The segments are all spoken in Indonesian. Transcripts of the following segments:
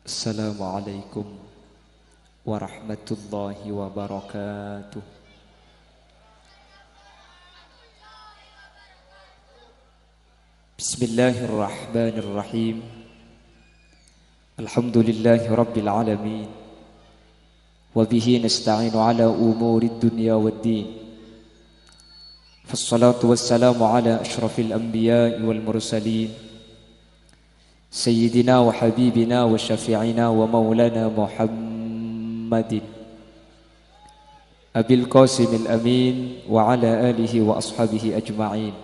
Assalamualaikum warahmatullahi wabarakatuh. Bismillahirrahmanirrahim. Alhamdulillahi rabbil alamin. Wabihi nasta'inu ala umuri dunya waddin. Fassalatu wassalamu ala ashrafil anbiya'i wal mursalin Sayyidina wa habibina wa syafi'ina wa maulana Muhammadin Abil Qasimil Amin wa ala alihi wa ashabihi ajma'in.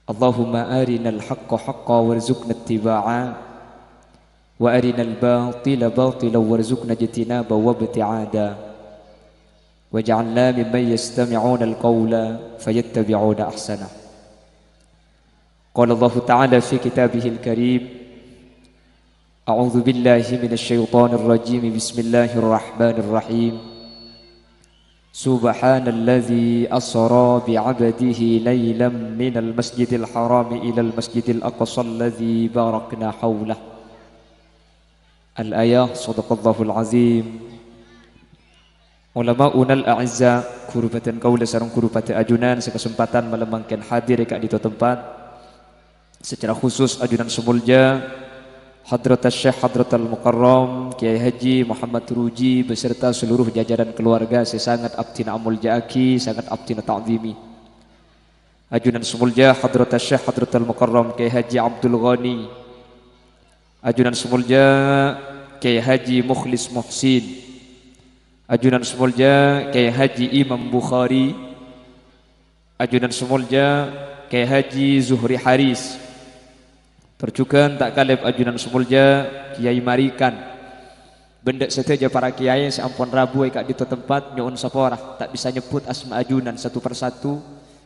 Allahumma arinal haqqa haqqa warzuqna ittiba'a wa arinal batila batila warzuqna ijtinaba wa ibti'ada waj'alna mimman yastami'una al-qawla fayattabi'una ahsana. Qala Allah Ta'ala fi kitabihil karim, A'udzu billahi minasy syaithanir rajim. Bismillahirrahmanirrahim. Subhanalladzi asra bi'abdihi laylan minal masjidil haram ilal masjidil aqsa alladzi barakna haulah. Al-ayah. Shadaqallahul azim. Ulama'unal a'izza, kurubatan kaula sareng kurubatan ajunan sekesempatan malemangkeun hadir ka ditu tempat. Secara khusus ajunan semulja Hadratas Syekh Hadratal Mukarram Kiai Haji Muhammad Ruji beserta seluruh jajaran keluarga sesangat abtina amulja aki, sangat abtina ta'zimi. Ajunan semulja Hadratas Syekh Hadratal Mukarram Kiai Haji Abdul Ghani. Ajunan semulja Kiai Haji Mukhlis Muhsin. Ajunan semulja Kiai Haji Imam Bukhari. Ajunan semulja Kiai Haji Zuhri Haris. Terjukan tak kalib ajunan semulja Kiai Marikan. Benda seteja para kiai seampun rabu kak di tempat nyuun saporah tak bisa nyebut asma ajunan satu persatu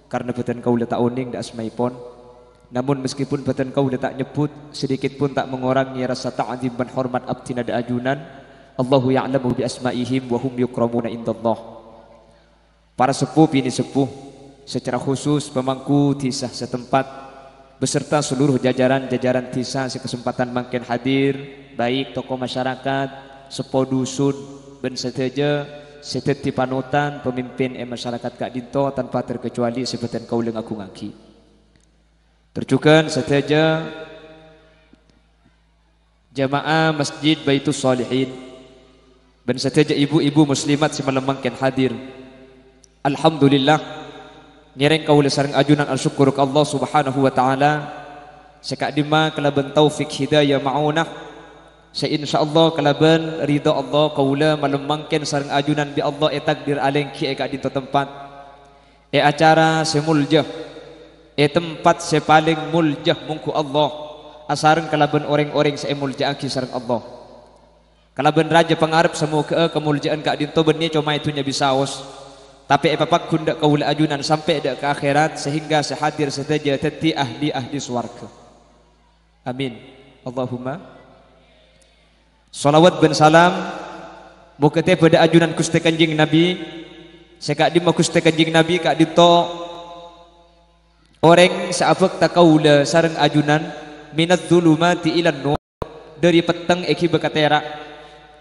karena beten kaula tak uning dak asmaipun. Namun meskipun beten kaula tak nyebut sedikit pun tak mengurangi rasa ta'zim dan hormat abtina da ajunan. Allahu ya'lamu bi asmaihim wa hum yukramuna indallah. Para sepuh ini sepuh secara khusus pemangku tisah setempat beserta seluruh jajaran-jajaran tisa sekesempatan mangken hadir, baik tokoh masyarakat, sepo dusun, ben seteja, seteti panutan, pemimpin masyarakat Kak Dinto tanpa terkecuali sebutan kauleng aku ngaki. Terjukan seteja jamaah Masjid Baitus Shalihin, ben seteja ibu-ibu muslimat si malemangken hadir. Alhamdulillah. Nyereng kaula sareng ajunan al-syukur ke Allah Subhanahu wa taala sekak dima kalaban taufik hidayah maunah sa insyaallah kalaban ridha Allah kaula malemangken sareng ajunan bi Allah takdir aleng ki ka di tempat acara semuljah tempat sepaling muljah mungku Allah asareng kalaban orang-orang semuljah aki sareng Allah kalaban raja pangarep semoga kemuljaan ka dinto benni cuma itunya bisaos. Tapi epapak kundak kaula ajunan sampai dak ke akhirat sehingga sehadir seteja teti ahli swarga. Amin. Allahumma. Salawat ben salam muga teh pada ajunan Gusti Kanjeng Nabi. Sekak di Gusti Kanjeng Nabi kak dito orang saabek ta kaula sareng ajunan minadz zulumati ilan nur dari peteng eki bekatera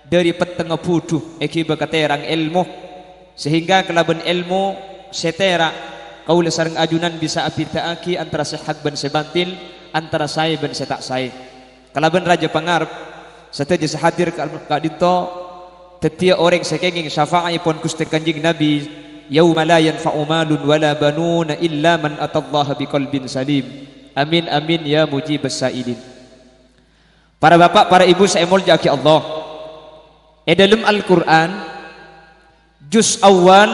dari peteng puduh eki bekaterang ilmu sehingga kelaban ilmu setera kaula sareng ajunan bisa apitaaki antara sehat ben sebatil antara saya ben setak saya kelaban raja pangarep seteja sehadir ka dito tetia orang sekenging syafaatipun Gusti Kanjeng Nabi yauma la yanfa'u malun wala banuna illa man atallaha biqalbin salim. Amin amin ya mujibas sailin. Para bapak para ibu saya mulja ki Allah dalam Al-Qur'an juz awal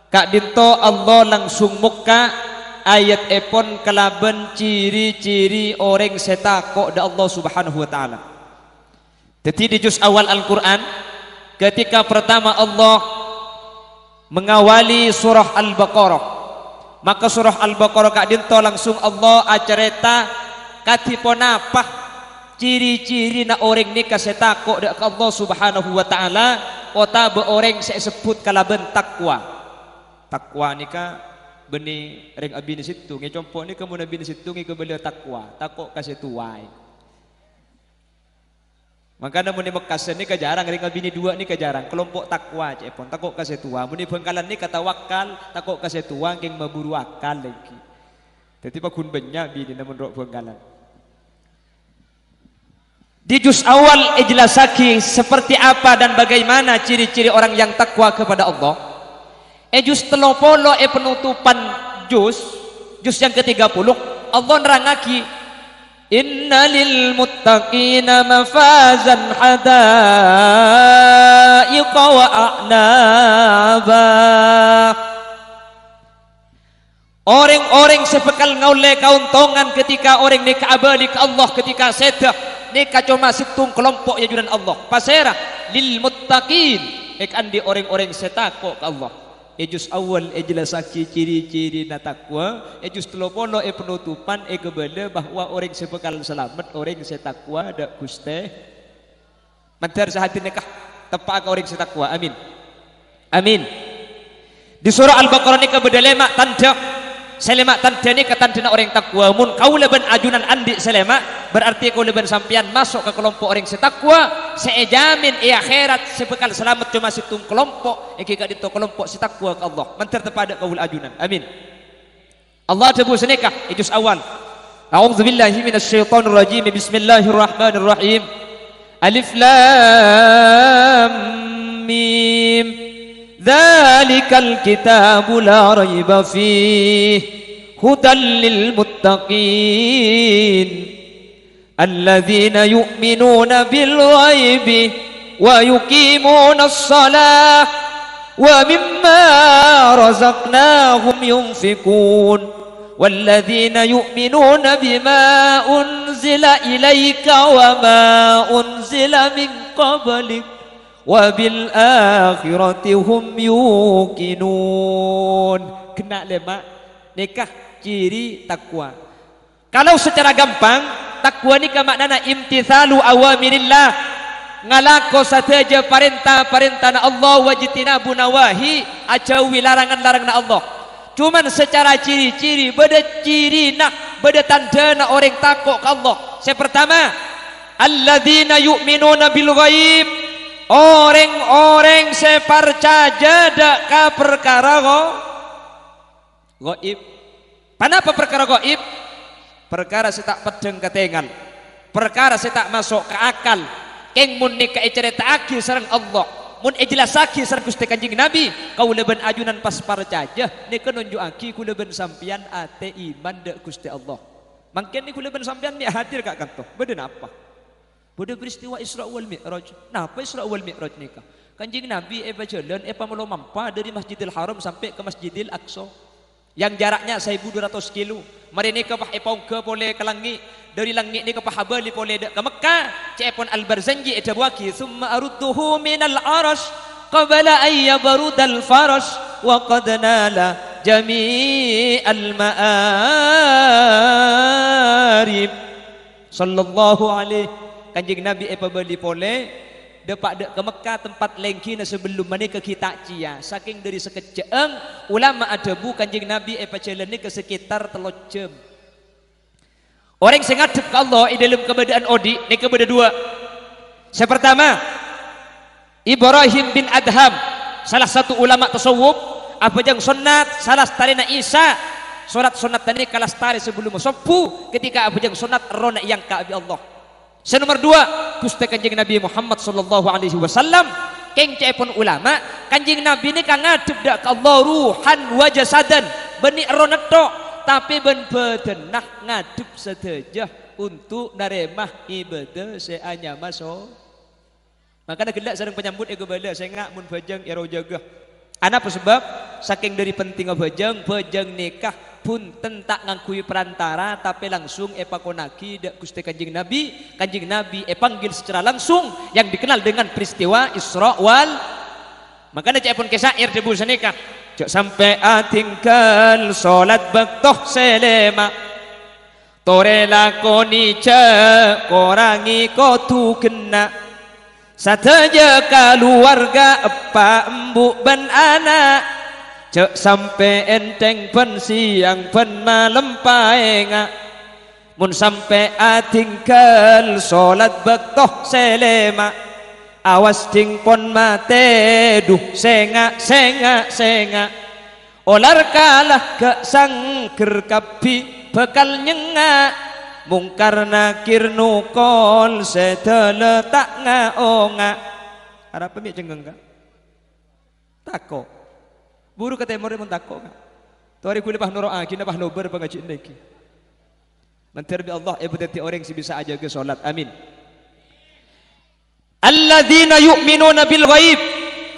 kak dinto Allah langsung muka ayat epon kelaban ciri-ciri orang setakok da Allah Subhanahu wa taala. Jadi di juz awal Al-Qur'an ketika pertama Allah mengawali surah Al-Baqarah, maka surah Al-Baqarah kak dinto langsung Allah acareta katipon apa ciri-ciri na orang ni kasetakok da Allah Subhanahu wa taala. Kota beoreng saya sebut kalaban takwa. Takwa nika beni reng abin situ nge compo ni kamu nabi situ nge kebeli takwa takok kasih tuai Makanya muni Mekasen ni kejarang, ringal bini dua ni kejarang. Kelompok takwa cepon, takut kasih tua. Muni Bengkalan ni kata wakal, takut kasih tua, geng memburu akal lagi. Jadi pakun banyak bini namun rok Bengkalan. Di juz awal ijlasaki seperti apa dan bagaimana ciri-ciri orang yang takwa kepada Allah. Juz telopolo penutupan juz yang ke-30 Allah nerangaki inna lil muttaqina mafazan hadaiqa wa a'naba. Orang-orang sepekal ngaule kauntongan ketika orang ni kaabali ke Allah ketika sedah ni kacoma situng kelompok yajudan Allah pasera lil muttaqin andi orang-orang setako ke Allah. Juz awal jelasaki ciri-ciri na takwa, juz 30 penutupan kebala bahwa orang sepekal selamat, orang setakwa ada Gusti. Mantar sahati nikah tepak orang setakwa. Amin. Amin. Di surah Al-Baqarah ni kebedalema tanda selema tanda ni katanda orang takwa. Mun kau leben ajunan andi selema berarti kau leben sampian masuk ke kelompok orang setakwa. Sejamin akhirat sebekal selamat cuma situng kelompok kika dito kelompok setakwa ke Allah. Mantar tepada kau ajunan. Amin. Allah tebu senikah juz awal. A'udzubillahi minasyaitonir rajim. Bismillahirrahmanirrahim. Alif lam mim. Dzalikal kitabu la raiba fihi hudal lil muttaqin alladzina yu'minuna bil ghaibi wa yuqimuna as-salah wa mimma razaqnahum yunfikun walladzina yu'minuna bima unzila ilayka wa ma unzila min qablik wabil akhirati hum yuqinun. Kena lemak nikah ciri takwa. Kalau secara gampang takwa ni ka maknana imtithalu awamirillah, ngalako sateja perintah-perintah na Allah wajtinabu nawahi, acawi larangan-larangan Allah. Cuman secara ciri-ciri beda ciri nak beda tanda na orang takut ke Allah. Yang pertama alladzina yu'minuna bil ghaib, orang-orang sepercaya dak perkara gaib. Kenapa perkara gaib? Perkara setak pedeng ketengan, perkara setak masuk ke akal. Keng mun nika cerita aki sareng Allah, mun jelasaki sareng Gusti Kanjeng Nabi, kau leben ajunan pas percaya nika nunjuk aki ku leben sampian ate iman dak Gusti Allah. Mangken niku leben sampian ni hadir kak kanto. Beden apa? Pada peristiwa Isra wal Mi'raj. Napa Isra wal Mi'raj nikah? Kanjeng Nabi jalan melo mampa dari Masjidil Haram sampai ke Masjidil Aqsa. Yang jaraknya 1200 kilo. Mari nikah pah epongke boleh ke langit. Dari langit ni ke pahabali boleh ke Mekah. Cepon Al-Barzanji edabuaki thumma arudduhu minal arash qabla an yabrudal farash wa qad nala jami'al ma'arib. Sallallahu alaihi Kanjeng Nabi beli pole depak dek ke Mekah tempat lengki na sebelum mana ke kita cia saking dari sekejeng ulama ada bu Kanjeng Nabi jalan ni ke sekitar 3 jam. Orang sing ngadep ke Allah dalam keberadaan odi ni kebeda dua. Yang pertama Ibrahim bin Adham, salah satu ulama tasawuf apa jang sunat salah tarina Isa sunat tani kalas tari sebelum sopu ketika apa jang sunat rona yang ka abi Allah. Yang nomor 2 Gusti Kanjeng Nabi Muhammad sallallahu alaihi wasallam keng cepon ulama Kanjeng Nabi ni kang ngadep dak ka Allah ruhan wa jasadan beni rona tok tapi ben bedenah ngadep sedejah untuk naremah ibadah seanya masuk. Makanya gelak sareng penyambut ego bala saya ngak mun bajang ero jaga. Ana apa sebab saking dari penting bajang nikah pun tentak ngangkui perantara tapi langsung pakonaki dak Gusti Kanjeng Nabi panggil secara langsung yang dikenal dengan peristiwa Isra wal. Makanya cek pun kesair debu senikah cek sampai atingkal salat baktoh selema tore lakoni cek korangi kotu kena sateja keluarga epa embuk ben anak cek sampai enteng pen siang pen malam paenga mun sampai tinggal solat bektoh selema awas tingpon mate duh senga olar kalah ke sangker kapi bekal nyengak mungkar nakir nukol seteletak ngaonga harap pemik cenggeng ka tako buru ke temor mun tako ka tori kuli pah nuro kina pah nober pengaji ndeki mantir bi Allah ibadati orang si bisa aja ke salat amin alladzina yu'minuna bil ghaib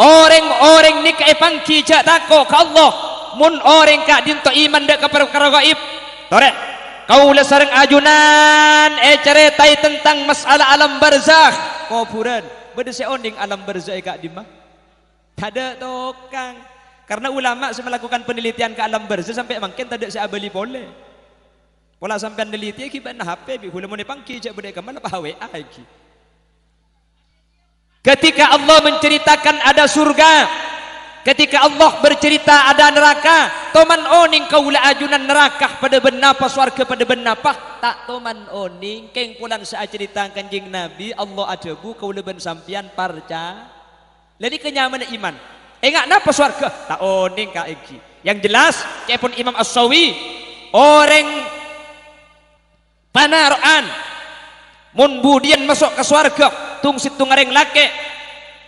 orang-orang ni ka pangki jak tako ka Allah mun orang ka dinto iman dak ka perkara gaib tore kaula sareng ajunan ceretai tentang masalah alam barzakh kuburan bede seonding alam barzakh ka di mah kada tokang karena ulama melakukan penelitian ke alam barzakh sampai makin tak ada seabali boleh pola sampai neliti ki ban HP bi hula mun pangki jak bede ka mana pa WA iki ketika Allah menceritakan ada surga ketika Allah bercerita ada neraka toman oning kaula ajunan neraka pada benapa swarga pada benapa tak toman oning keng pulang saat cerita kanjeng Nabi Allah adebu kaula ben sampian parca jadi kenyamanan iman enggak napa swarga tak oning ka iki yang jelas cepun Imam As-Sawi orang panaroan mun budian masuk ke swarga tung situng ngareng lake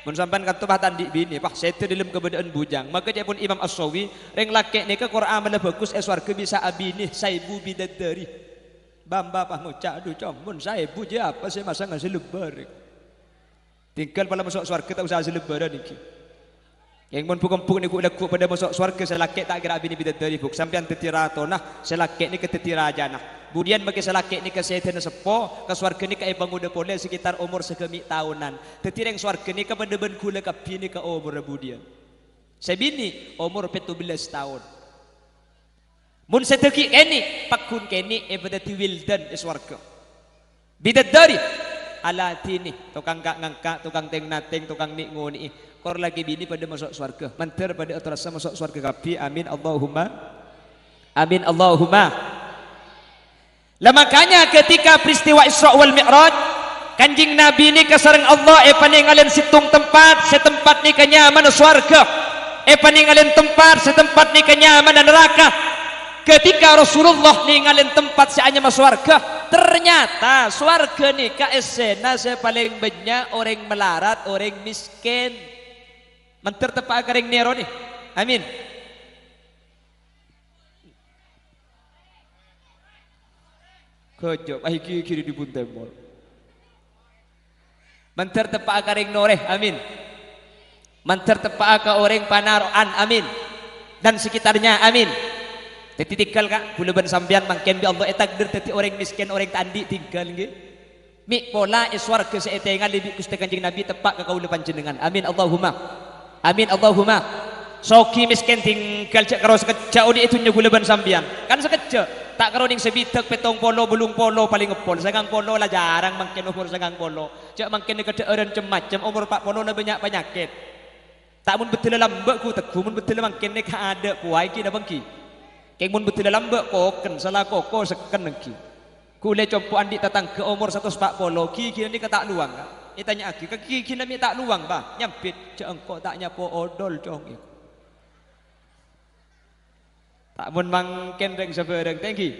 mun sampean kata bah tandi bini pah setu dalam keberadaan bujang maka dia pun Imam As-Sawi reng laki ni ke Quran mana bagus swarga bisa abini saibu bidadari bamba pah ngucak aduh com mun saibu je apa saya masa ngasih lebar tinggal pala masuk swarga tak usah hasil lebaran iki yang mun pukempuk ni ku laku pada masuk swarga selaki tak kira abini bidadari buk sampean tetira tonah selaki ni ke tetira janah kemudian bagi selaki ni ke setan sepo ke swarga ni ke bangun pole sekitar umur sekemi tahunan tetireng swarga ni ke pada ben kula ke bini ke umur budian sebini umur 17 tahun mun seteki keni pakun keni pada tiwildan swarga bidadari ala tini tukang kak ngangka tukang teng nateng tukang nik ngoni kor lagi bini pada masuk swarga manter pada atrasa masuk swarga kapi amin Allahumma lah makanya ketika peristiwa Isra wal Mi'raj kanjing Nabi ni kasareng Allah paningalin situng tempat setempat ni kenyaman swarga paningalin tempat setempat ni kenyaman neraka ketika Rasulullah ningalin tempat seanya swarga ternyata swarga ni ka esena saya paling banyak orang melarat orang miskin menter tepak kering nero ni amin kejop kiri di buntemol manter tepak karing noreh amin manter tepak ke orang panaroan amin dan sekitarnya amin titikal kak buluban sambian mangken bi Allah takdir teti orang miskin orang tandi tinggal nggih mi pola swarga seetengan lebih Gusti Kanjeng Nabi tepak ke kaula panjenengan amin Allahumma soki miskin tinggal cek karo sekejap odi itu nyegulaban sambian kan sekejap tak keroning sebitek petong polo bulung polo paling ngepol segang polo lah jarang mangken umur segang polo cak mangken kedeeren macam umur 40 na banyak penyakit tak mun betul lambek ku teku mun betul mangken nek ada puai ki na bangki keng mun betul lambek koken salah koko seken ki kule compo andi tatang ke umur 140 ki ni ka tak luang ka itanya aki ki na mi tak luang bah nyampit cak engko tak nyapo odol cong tak mun mangken reng sabareng tengki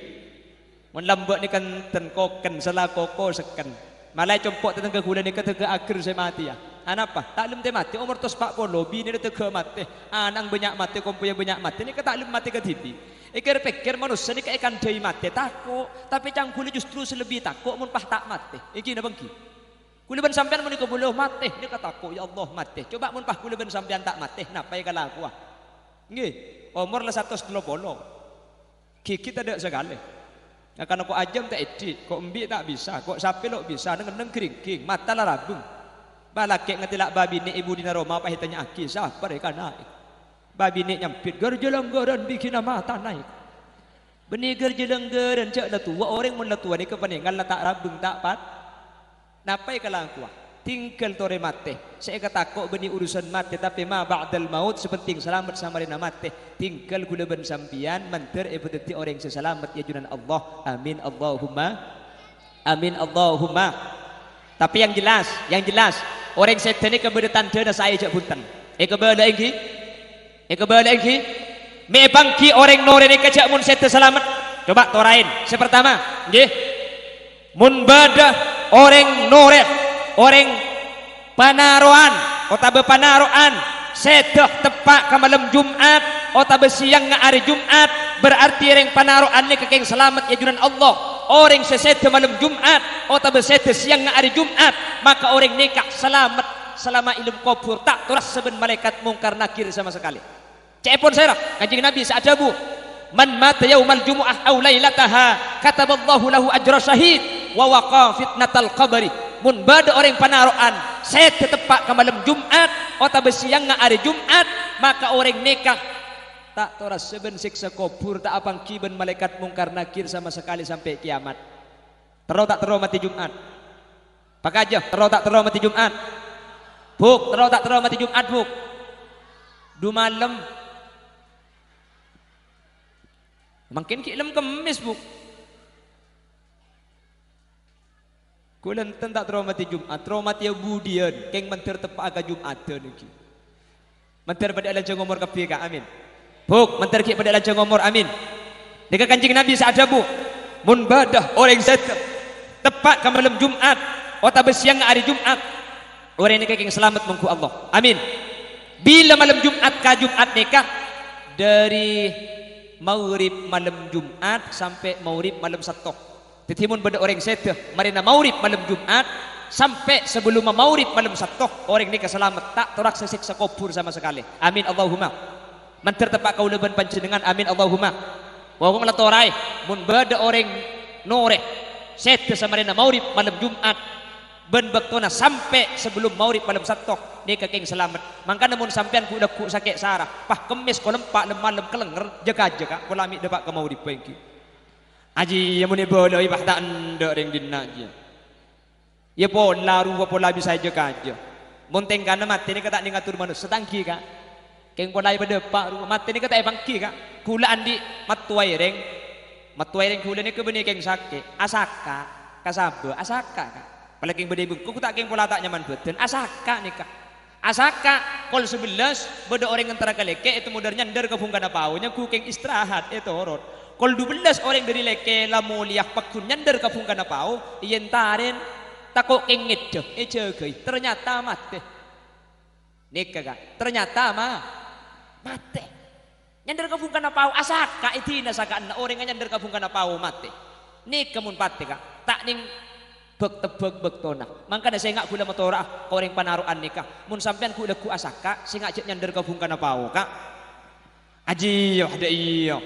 mun lambek ni kan ten koken salah koko seken malai compok tetangga gula ni ke akhir saya mati ya anapa tak lem te mati umur tos 40 bini te ke mati anang banyak mati kompuya banyak mati ni ke tak lem mati ke tipi ikir pikir manusia ni ke ikan dai mati takut tapi cang gula justru selebih takut mun pah tak mati iki na bangki gula ben sampean mun ke buluh mati ni ke takut ya Allah mati coba mun pah gula ben sampean tak mati napa ya kala aku nggih umur lah 120 gigi tak ada segala akan aku ajam tak edit kok embi tak bisa kok sapi lo bisa neng keringking mata lah rabung balak ngetilak babi ni ibu dina Roma apa hitanya aki siapa mereka naik babi ni nyampit gerjelenggeran bikin mata naik benih gerjelenggeran cak lah tua orang mun lah tua ni kepeningan lah tak rabung tak pat napai kalang kuah tinggal tore mate. Saya kata kok beni urusan mate tapi ma ba'dal maut sepenting selamat sama rena mate. Tinggal gula ben sampian menter ebeteti orang seselamat ya junan Allah. Amin Allahumma. Amin Allahumma. Tapi yang jelas orang setan ini kebetulan tanda saya jak punten. Kebala engki. Me bangki orang nore ni kajak mun setan selamat. Coba torain. Sepertama, nggih. Mun badah orang nore, orang panaroan, otabe panaroan, sedah tepak ke malam Jumat, otabe siang nga hari Jumat, berarti orang panaroan ni kekeng selamat ya junan Allah. Orang sesedah malam Jumat, otabe sedah siang nga hari Jumat, maka orang nikah selamat selama ilmu kubur tak turas seben malaikat mungkar nakir sama sekali. Cepon saya kanjeng Nabi seadabu man mata yaumal jumu'ah aw lailataha kataballahu lahu ajra syahid wa waqa fitnatal qabri. Mun bada orang panaroan saya tetepak ke malam Jumat otabe siang nga hari Jumat maka orang nikah tak toras seben siksa kubur tak apang kiben malaikat mungkar nakir sama sekali sampai kiamat. Terus tak terus mati Jumat pak aja terus tak terus mati Jumat buk terus tak terus mati Jumat buk du malam makin kilem kemis buk kulen tak terus mati Jumat terus mati budian keng menter tepak aga Jumat niki menter pada alang ngomor kabeh ka amin buk menter ki pada alang ngomor amin deka kanjeng Nabi saadabu mun badah orang setan tepak ke malam Jumat otabe siang hari Jumat orang ini keng selamat mengku Allah amin. Bila malam Jumat ka Jumat nikah dari maurib malam Jumat sampai maurib malam Sabtu. Tetimun beda orang sedah marina maurib malam Jumat sampai sebelum maurib malam Sabtu orang nikah selamat tak torak sesiksa kubur sama sekali. Amin Allahumma. Manter tepak kaulaban panjenengan amin Allahumma. Wa hum latorai mun beda orang nore sedah sama marina maurib malam Jumat ben bektona sampai sebelum maurib malam Sabtu nikah keng selamat. Mangka namun sampean ku udah ku sakit sarah pah kemis ko lempak malam kelenger jaga ko lami depak ke maurib pengki aji ya muni boloi pah tak ndek ring dinna aja ya pola rupa pola bisa jaga aja mun tengkana mati ni kata ngatur manus setangki ka keng pola pada pak rupa mati ni kata bangki ka kula andi matuai reng kula ni ke beni keng sakit asaka kasabe asaka ka apalagi beda ibu ku tak keng pola tak nyaman beten asaka nikah asaka kol 11 beda orang antara kaleke itu modern nyandar ke bungkana paunya ku keng istirahat itu horor kol 12 orang dari leke lamu liah pakun nyandar ke bungkana pau iyen taren takok keng ngedeh ternyata mati nikah ka ternyata mati nyandar ke bungkana pau asaka itina saka orang nyandar ke bungkana pau mati nikah mun pati ka tak ning bek tona mangkana saya ngak gula motora koreng panaruan nikah mun sampean ku udah ku asaka saya ngak nyandar ke bungkana pau kak aji yo ada iyo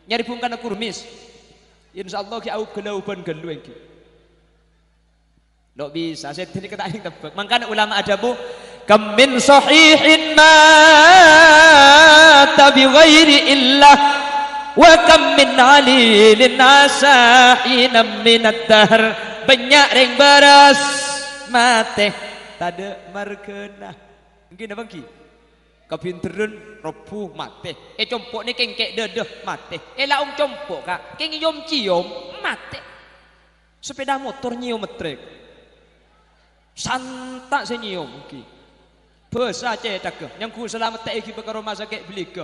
nyari bungkana kurmis insyaallah ki au gelauban gelu engki lo bisa saya tadi kata ing tebak mangkana ulama adabu kam min sahihin mata bi ghairi illah wa kam min alilin asahina min ad-dahr banyak reng beras mate tada markena mungkin apa ki kapinteran ropuh mate compok ni kengkek dedeh mate laung compok kak keng yom cium mate sepeda motor nyium metrek santak senyium ki besa cedak yang ku selamat tak iki ke rumah sakit beli ke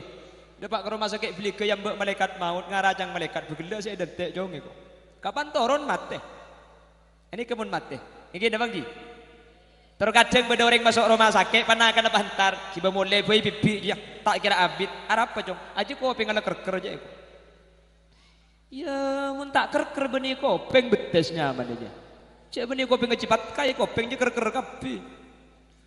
dapat ke rumah sakit beli ke yang malaikat maut ngarajang malaikat begela saya detek jong kok kapan turun mate ini kemun mati ini ada bangki terkadang beda orang masuk rumah sakit panah kena pantar siapa mulai bayi bibi dia tak kira abid arab apa jom aja kau pengen kerker aja ya mun tak kerker benih kopeng betesnya mana dia cek benih kopeng ngecipat kaya kopeng je kerker kapi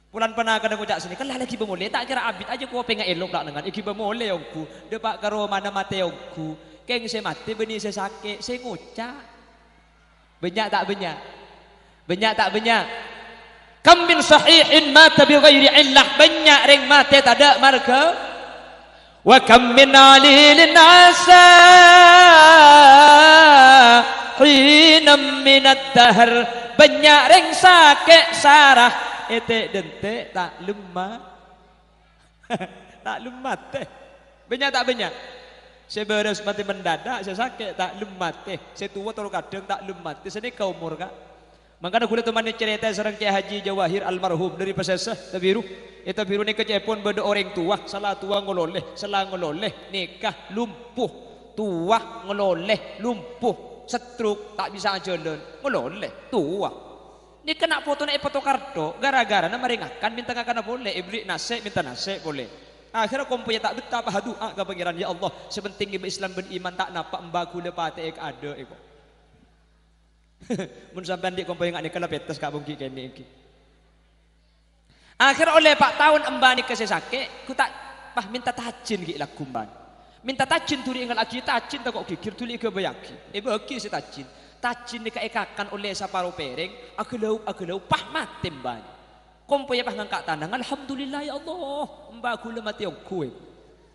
bulan panah kena kujak sini kan lagi bemulai tak kira abid aja kau pengen elok tak dengan iki bemulai aku depak karo mana mati aku keng saya mati benih saya sakit saya ngucak banyak tak banyak kam min sahihin mata bi ghairi illah banyak ring mati tak ada marga wa kam min alilin asa hina minat dahar banyak ring sakit sarah ete dente tak lemah tak lemah teh banyak tak banyak saya beres mati mendadak saya sakit tak lemah teh saya tua terlalu kadang tak lemah teh sini kau umur kak makanya kulit teman cerita serang Kiai Haji Jawahir almarhum dari pesesa tabiru itu biru nikah cepon beda orang tua salah tua ngololeh nikah lumpuh tua ngololeh lumpuh stroke tak bisa jalan ngololeh tua ini kena foto naik foto kartu gara-gara nama ringakan minta ngakana boleh ibrik nase minta nase boleh akhirnya kompunya tak betah apa doa ke pangeran ya Allah sepenting ibu Islam beriman tak nampak embaku lepate ek ada eko mun sampean dik kompoy ngak nikah lepetes kak bungki kene iki akhir oleh pak tahun embani kesesake ku tak pah minta tajin ki lagu mban minta tajin turi ingal aji tajin tak kok gigir tuli ke bayaki bagi si tajin nikah ekakan oleh saparo pereng agelau pah mati mban kompoy pah ngangkat tanang alhamdulillah ya Allah mbaku le mati kue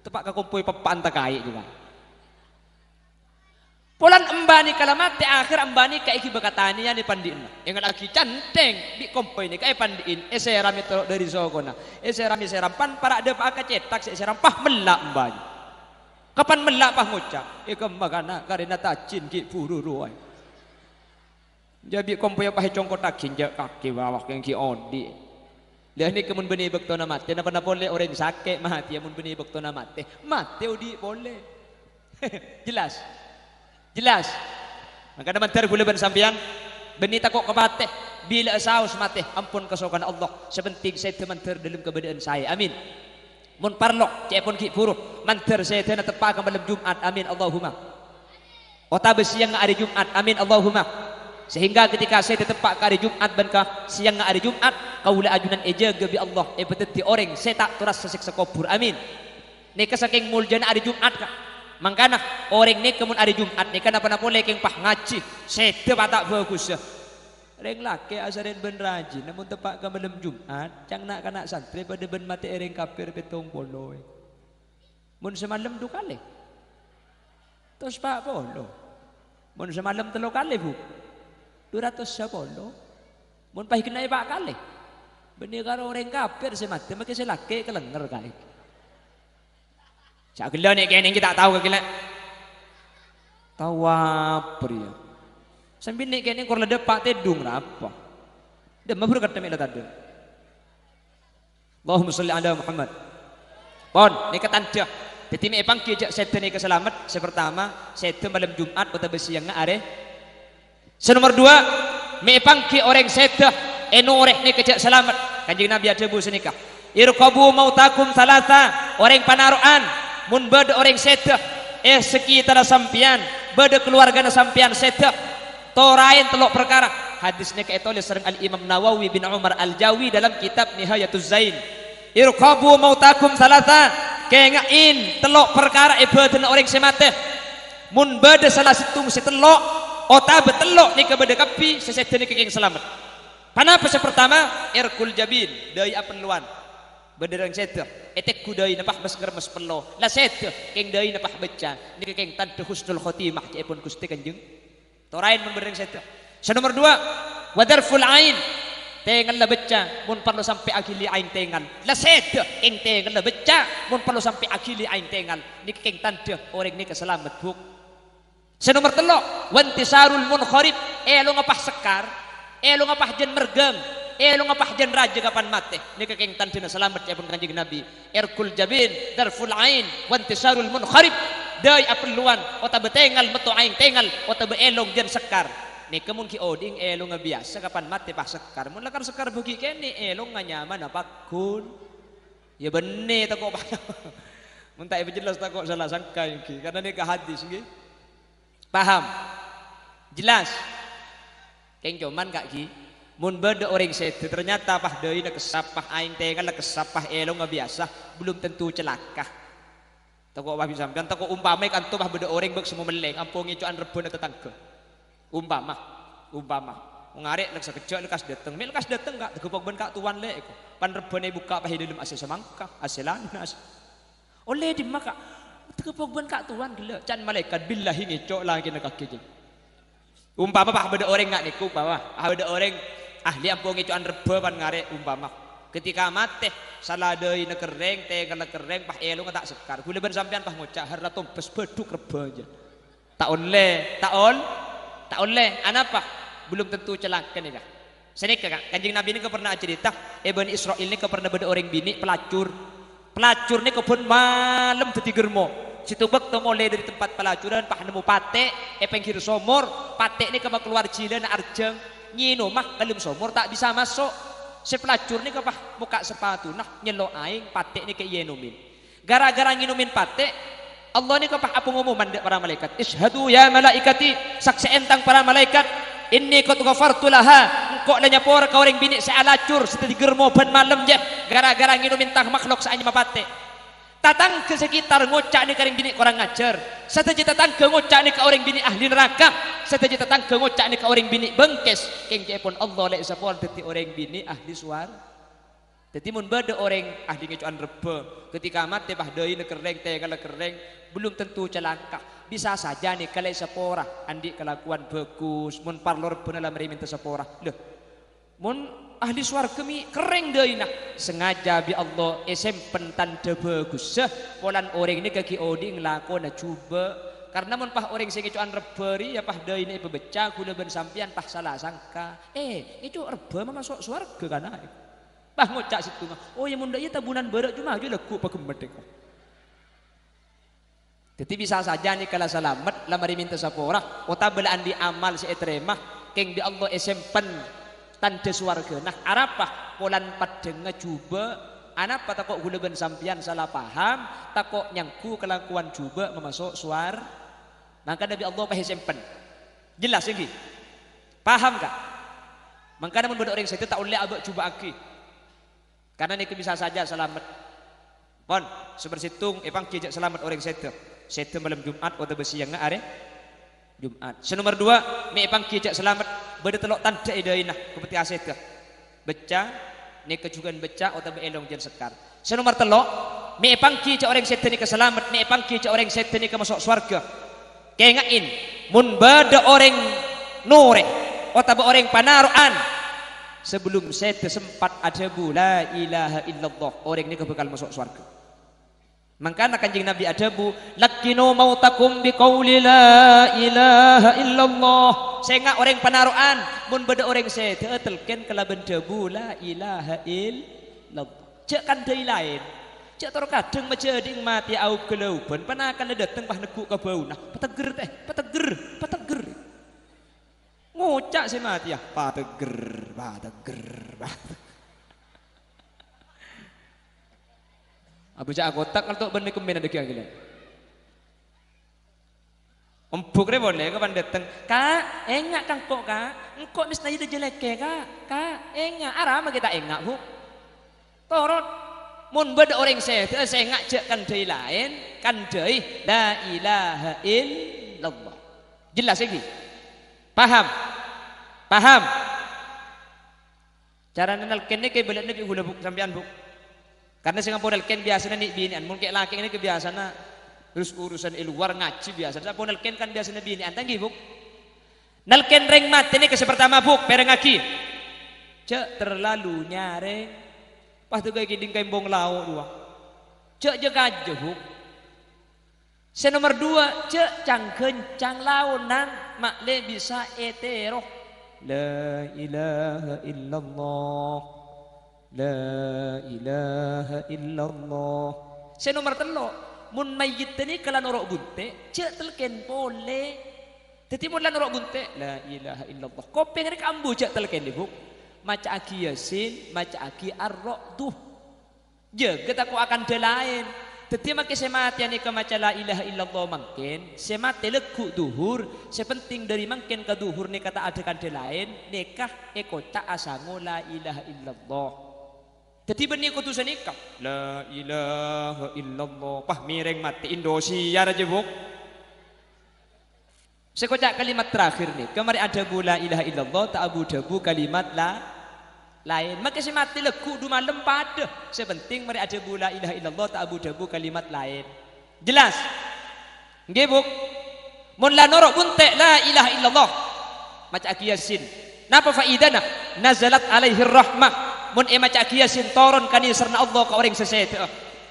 tepak ka kompoy papan takai juga Polan embani kala mati akhir embani ka iki bakatani ya ni pandiin. Ingat lagi canteng di kompoy ni kay pandiin. Seram itu dari zogona. Seram pan para ada pak cetak seram pah melak embani. Kapan melak pah ngucap? Ika magana karena tajin ki pururu ay. Jadi kompoy pah congkot takin jak kaki bawah yang ki odi. Dia ni kemun beni bektona mati. Napa na boleh orang sakit mati amun beni bektona mati. Mati odi boleh. Jelas maka mantar gula ban sampean benita kok kepateh bila saus mati ampun kesokan Allah sepenting saya temantar dalam keberadaan saya amin mun parlok cepon ki puruh mantar saya tena tepak ke malam Jumat amin Allahumma otabe siang hari Jumat amin Allahumma sehingga ketika saya tepak ke hari Jumat ban ka siang hari Jumat kaula ajunan eja gebi Allah beteti orang saya tak turas sesiksa kubur amin nika saking muljana hari Jumat ka mangkana orang ni kemun hari Jumat ni kan apa boleh keng pah ngaji sete tak bagus reng laki asarin ben rajin namun tepak ke malam Jumat cang nak kanak santri pada ben mati ereng kafir petong polo mun semalam 2 kali terus pak polo mun semalam 3 kali bu 210 mun pah kena pak kali benih karo orang kafir semati makin selaki kelenger kali cak gila nih kayaknya kita tahu ke gila tahu apa ya sambil nih kayaknya kurang ada pak tedung apa dan mabur kata mila tadi Allahumma sholli ala Muhammad pon nih ketanja jadi nih pangki jak setan nih keselamat sepertama setan malam Jumat kota besi yang ngare senomor 2 nih pangki orang setan enoreh nih kejak selamat kanjeng Nabi ada bu senikah irqabu mautakum salasa orang panaruan mun bade orang sedah sekitar sampian bade keluarga sampian sedah torain telok perkara hadisnya kaitulis sering al-Imam Nawawi bin Umar al-Jawi dalam kitab Nihayatuz Zain irqabu mautakum salasa kengain telok perkara badan orang semate mun bade salah situng setelok otabe telok ni bade kapi sesedah ni keng selamat panapa pertama irkul jabin deui apenluan bederang sedah etek kudai napah masker mas pelo la sedah keng deui napah beca ni keng tante husnul khotimah cepon Gusti Kanjeng torain mun bederang sedah nomor 2 wadarful ain tengan la beca mun perlu sampai akili ain tengan la sedah keng tengan la beca mun perlu sampai akili ain tengan ni keng tante orang ni keselamat buk nomor 3 wantisarul munkharib lo ngapah sekar lo ngapah jen mergem lo ngapah jen raja kapan mati ni kekeng tantina selamat ya pun kanjeng Nabi irkul jabin darful ain wantisarul munkharib dai apeluan otabe tengal metu aing tengal otabe elong jen sekar ni kemun ki oding elong biasa kapan mati pah sekar mun lakar sekar bugi kene elong nyaman apa kun ya bener tak kok mun tak jelas tak kok salah sangka iki karena ni ka hadis nggih paham jelas keng cuman kak ki mun beda orang setu ternyata pah deui na kesapah aing tengan la kesapah elong biasa belum tentu celaka toko wah bisa sampean toko umpama kan tuh pah beda orang bek semua meleng ampung ngicuan rebon tetangga umpama ngarek lek sakejak lekas dateng mil lekas dateng gak tegepok ben kak tuan lek pan rebone buka pah dalam ase semangka ase lanas oleh di maka tegepok ben kak tuan gila can malaikat billahi ngicok lagi nak kaki Umpama bah beda orang nggak niku umpama beda orang ahli ampung icuan reba pan ngare umpama ketika mati salah deui nekereng tegal nekereng pah elu tak sekar kula ben sampean pah ngocak harta tompes beduk reba aja tak oleh anapa belum tentu celaka nih kak senika kak kanjeng nabi ini pernah cerita Bani Israil ini pernah beda orang bini pelacur nih kebun malam dadi germo situ bek mulai dari tempat pelacuran pah nemu pate pengkir somor pate ini kema keluar cilen arjeng nyino mah kalem somor tak bisa masuk si pelacur ini kepah muka sepatu nah nyelo aing pate ini ke yenumin gara-gara nginumin pate Allah ini kepah apa ngumuman para malaikat ishadu ya malaikati saksi entang para malaikat inni qad ghafartu laha engkau lah nyapor ka orang bini sealacur setelah germo ban malam je gara-gara nginumin tang makhluk saanya mapate tatang ke sekitar ngocak ni karing bini orang ngajar setelah tatang ke ngocak ni ke orang bini ahli neraka setelah tatang ke ngocak ni ke orang bini bengkes kengke pun Allah lek sapol dadi orang bini ahli suar dadi mun bade orang ahli ngecuan rebe ketika mati bah deui nekereng tegal kereng belum tentu celaka bisa saja nih kalau sepora andi kelakuan bagus mun parlor bener lah minta sepora lho mun ahli swarga mi kereng deui nah sengaja bi Allah esempen tanda bagus polan orang ini kaki odi nglakona coba karena mun pah orang sing icuan reberi ya pah deui ini pebecah kula ben sampean pah salah sangka itu rebe mah masuk swarga kana pah ngocak situ mah oh ya mun ieu tabunan beurek cuma aja leku pagemedek jadi bisa saja nih kalau selamat lamari minta sapora ota belaan di amal si etremah keng di Allah esempen tanda swarga nah arapah polan padeng coba anapa takok gula ben sampian salah paham takok nyangku kelakuan coba memasuk suar maka Nabi Allah pah esempen jelas lagi paham kak maka namun beda orang saya tak oleh abak coba aki karena ini bisa saja selamat pon sebersitung epang kijak selamat orang saya malam Jumat atau besiang are Jumat. Senomor 2 me epang kijak selamat beda telok tanda idainah seperti aset beca ne kejugan beca atau beelong jen sekar. Senomor 3 me epang kijak orang setan ni keselamat me epang kijak orang setan ni ke masuk surga. Kengain mun beda orang nore atau orang panaruan sebelum setan sempat ada la ilaha illallah orang ni bakal masuk surga. Mangkana kanjeng Nabi adabu lakinu mautakum biqauli la ilaha illallah sehingga orang panaruan mun beda orang saya telken kelaban debu la ilaha illallah cek kan deui lain cek tor kadang menjadi mati au kelauban panakan dateng pah neguk ka bau nah pateger ngocak si mati ya pateger Abu Cak kotak kalau benih kemana deki akhirnya. Empuk re boleh kapan datang. Kak, enggak kang kok kak. Engkau mesti ada jelek kak. Enggak. Arama kita enggak bu. Torot. Mun beda orang saya enggak cek kan dari lain kan dari la ilaha illallah. Jelas lagi. Paham. Cara nenalkan ni kayak belat nabi hula buk sampean buk. Karena Singapura ken biasanya nih binian, mungkin laki ini kebiasaan terus urusan luar ngaji biasa. Singapura ken kan biasanya binian, tanggi buk. Nalken reng mati ini ke pertama buk, pereng aki. Cek terlalu nyare, pas tuh kayak gini kembong lau dua. Cek jaga aja buk. Senomor 2 cek cang launan makle bisa etero. La ilaha illallah. La ilaha illallah. Saya nomor 3 mun mayyit ni kala norok bunte cek telken boleh dadi mun lan norok bunte la ilaha illallah kopeng rek ambu cek telken di buk maca aki yasin maca aki ar-ra'duh je kita ko akan delain dadi make semati ani ke maca la ilaha illallah mangken semati leku duhur sepenting dari mangken ke duhur ni kata ada kan delain nikah ekota asango la ilaha illallah. Jadi benih kutusan nikah la ilaha illallah pah mireng mati Indosiar aja buk sekocak kalimat terakhir nih kemarin ada bu la ilaha illallah tak abu dabu kalimat la lain maka si mati leku du malam pada sepenting mari ada bu la ilaha illallah tak abu dabu kalimat lain jelas nggih buk mun la norok bunte la ilaha illallah maca aki Yasin. Napa faidana? Nazalat alaihi rahmah. Mun maca aki Yasin toron kani sarna Allah ka orang sesete.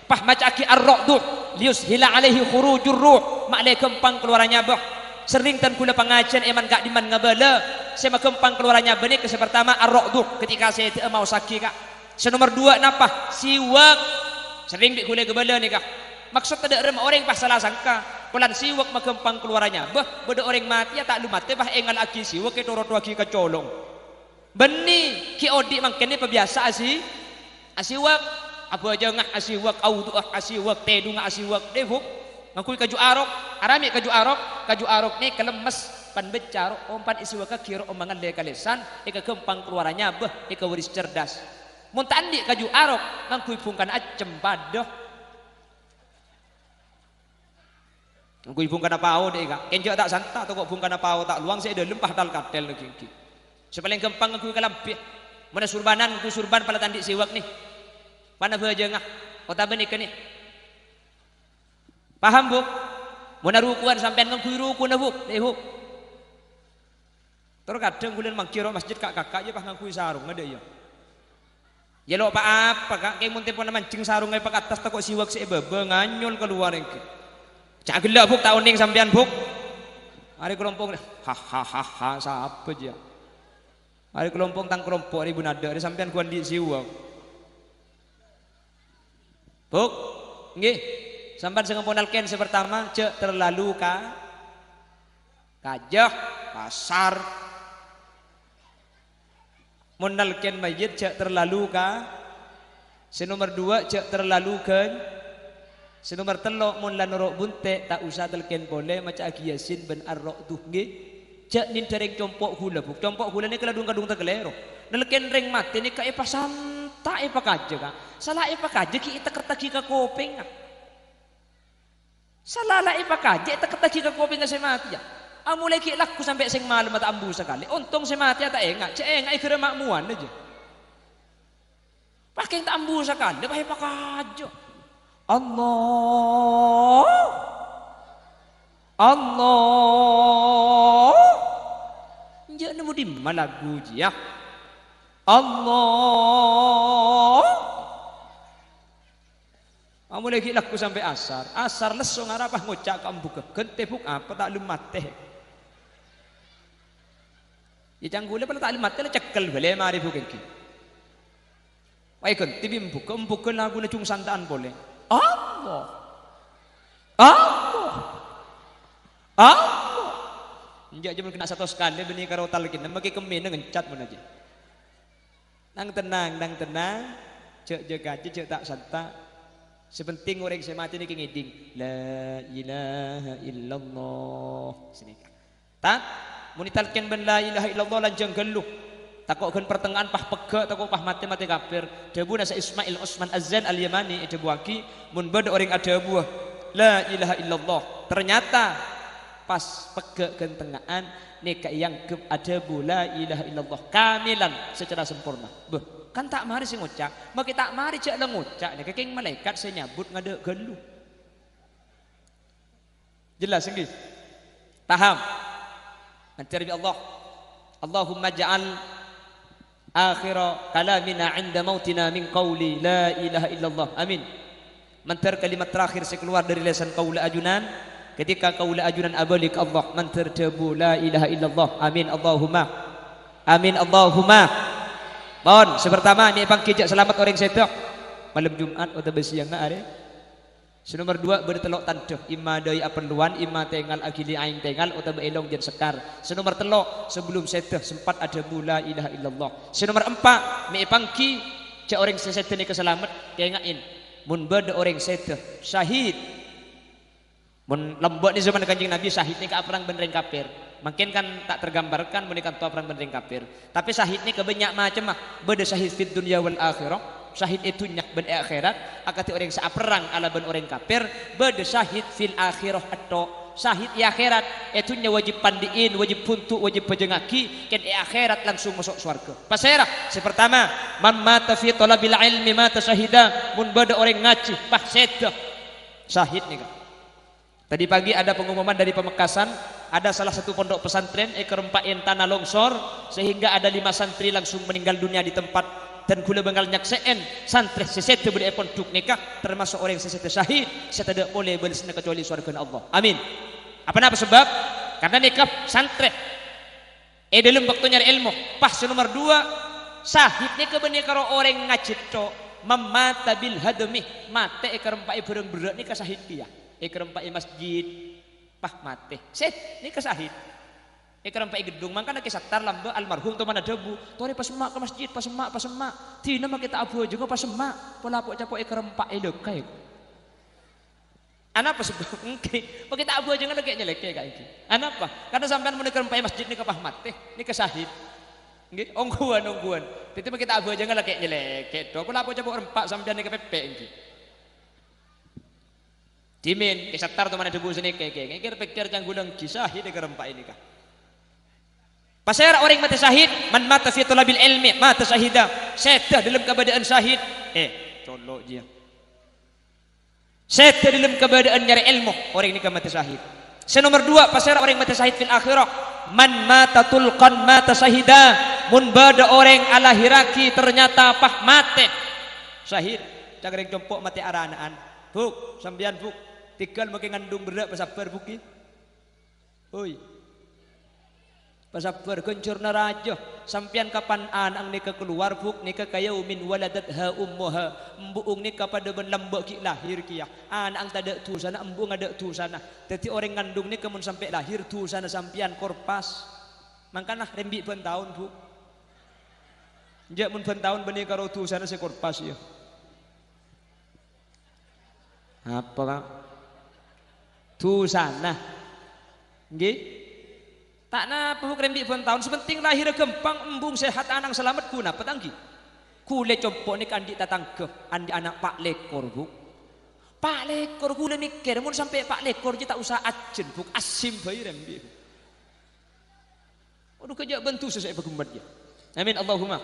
Pah maca aki ar-ra'du liushila alaihi khurujur ruh. Maklai kempang keluarannya bah. Sering tan kula pengajian eman gak diman ngabala. Saya kempang keluarannya benih ke pertama ar-ra'du ketika saya mau sakit kak. Senomor 2 napa? Siwak. Sering di kula gebala ni kak. Maksud ada rem orang pas salah sangka. Kulan siwak makempang keluarannya. Bah, beda orang mati ya tak lu mati bah engal aki siwak ke torot aki kecolong. Beni ki odi mangkene pebiasa asiwak. Apa aja ngah asiwak, audu asiwak, tedu ngah asiwak, devuk. Ngakui kaju arok, arami kaju arok ni kelemes pan becar, ompan isiwak kira omangan le kalesan, eka kempang keluarannya bah, eka waris cerdas. Mun tandi kaju arok, ngakui pungkan acem padoh. Ngakui pungkan apa au deh kak, kenjak tak santa atau kok pungkan apa au tak luang saya dah lempah dal katel lagi. Sepaling kempang ngakui kalampih, mana surbanan ngakui surban pala tandi siwak nih. Mana baja ngah, kota benik ni. Paham bu? Mana rukuan sampai ngakui rukun bu, bu. Terkadang kulian mangkiro masjid kakak je pas ngakui sarung ada ya. Ya lo apa kak? Kayak muntah pun mancing sarung ay pak atas takut siwak si bebe nganyol keluar engke. Cak gelak buk tahun ning sampean buk. Hari kelompok ha siapa je. Hari kelompok tang kelompok ibu nada ada sampean kuan di siwak. Buk, nggih. Sampan sengemponal ken pertama cek terlalu kajah pasar. Monal ken mayit cek terlalu senomor 2 cek terlalu ken. Senomor 3 mun lan rok bunte tak usah telken boleh maca aki Yasin ben ar-ra'du nggih. Cek nin dereng compok hula buk. Compok hula ni kadung-kadung tegelero. Nelken ring mati ni kae pasan tak apa kaje kak, salah apa kaje ki ita kertaki ke kopeng kak, salah lah apa kaje ita kertaki ke kopeng saya mati ya, mulai ki laku sampai sing malam atau ambu sekali, untung saya mati tak enggak, ikut makmuan aja, pakai tak ambu sekali, bahaya apa kaje, Allah, jangan nemu di mana lagu ya. Allah mulai laku sampai asar leso ngarapah ngocak kambuka gente buk apa tak lumat teh ya canggule pala tak lumat teh cekel boleh mari bukan ki wai gente buka lagu na cung santaan boleh Allah njak jaman kena satu sekali benih karo talkin maki kemen ngencat mun aja. Nang tenang, cek jaga cek tak santa. Sepenting orang saya mati ni ngiding. La ilaha illallah. Sini. Tak, munitalkan ben la ilaha illallah lanjang geluh. Takokkan pertengahan pah pegak, takok pah mati kafir. Debu nasa Ismail Osman Azan Al-Yamani debu aki mun beda orang ada buah. La ilaha illallah. Ternyata pas pegak kentengaan nika yang ada la ilaha illallah kamilan secara sempurna. Beh, kan tak mari sing ngucap, maka tak mari cak ngucap nih kenging malaikat saya nyabut ngade gelu. Jelas nggih? Paham? Nanti Allah. Allahumma ja'al akhira kalamina 'inda mautina min qawli la ilaha illallah. Amin. Mantar kalimat terakhir saya keluar dari lisan qaula ajunan. Ketika kaula ajunan abalik Allah mantar debu la ilaha illallah. Amin Allahumma. Amin Allahumma. Mohon sepertama ni pang kijak selamat orang setok malam Jumat atau besiang na are. Senomor 2 bertelok tandeh imma dai aperluan imma tengal agili aing tengal atau beelong jen sekar. Senomor 3 sebelum setok sempat ada la ilaha illallah. Senomor 4 mi pangki cak orang sesetok ni keselamat kengain mun beda orang setok syahid. Mun lembut di zaman Kanjeng Nabi syahid ni ka perang benereng kafir. Mungkin kan tak tergambarkan menikah tua perang benereng kafir. Tapi syahid ni kebanyak macam mah. Beda syahid fid dunya wal akhirah. Syahid itu nyak ben akhirat. Akati orang sa perang ala ben orang kafir. Beda syahid fil akhirah atau syahid di akhirat. Itu nya wajib pandiin, wajib puntuk, wajib pejengaki. Ken di akhirat langsung masuk surga. Pasera. Sepertama, man mata fi talabil ilmi mata syahida. Mun beda orang ngaji, bah sedah. Syahid ni kan. Tadi pagi ada pengumuman dari Pamekasan ada salah satu pondok pesantren kerempain tanah longsor sehingga ada 5 santri langsung meninggal dunia di tempat, dan kula bengal nyakseen santri sesete boleh pondok nikah termasuk orang yang sesete syahid saya tidak boleh bersena kecuali surga Allah. Amin. Apa sebab? Karena nikah santri dalam waktu nyari ilmu. Pas nomor 2 syahid nikah benih karo orang ngacipto mamata bil hadmi mate kerempai bereng berat nikah syahid dia kerempai masjid pah mate set nikah syahid kerempai gedung mangkana kisatar lamba almarhum to mana debu tore pas emak ke masjid pas emak tina mah kita abu juga pas emak pola pok capok kerempai lekai anapa sebab engke kok kita abu aja ngelek nyelek kayak iki anapa karena sampean mun kerempai masjid nikah pah mate nikah syahid nggih ongguan itu mah kita abu aja ngelek nyelek do pola pok capok rempak sampean nikah pepe iki dimin kisatar to mana debu sini kayak pikir canggulang kisah ini kerempai nikah. Pasal orang mati syahid, man mata fi talabil ilmi, mata syahida. Sedah dalam keadaan syahid. Colok dia. Sedah dalam keadaan nyari ilmu, orang ini mati syahid. Nomor 2, pasal orang mati syahid fil akhirah, man mata tulqan mata syahida. Mun bada orang ala hiraki ternyata pah mate syahid. Cagreng compok mati aranaan. Buk, sambian buk. Tinggal makin ngandung berat pasabar buki. Oi. Pasabar kencur naraja sampian kapan anang nikah keluar buk nikah kayaumin waladatha ummuha embuung nikah pada benlambak ki lahir kia anang tada tu sana embung ada tu sana jadi orang ngandung nikah mun sampai lahir tu sana sampian korpas mangkana rembi ben tahun buk njak mun ben tahun benih karo tu sana se korpas ya apa kak tu sana nggih tak napa hukum di pun tahun sepenting lahir gempang embung sehat anang selamat guna petanggi kule compok ni kandi tatang ke andi anak pak lekor bu pak lekor kule mikir mun sampai pak lekor je tak usah ajen buk asim bayi rembi waduh kerja bentu sesuai pegumbat je amin Allahumma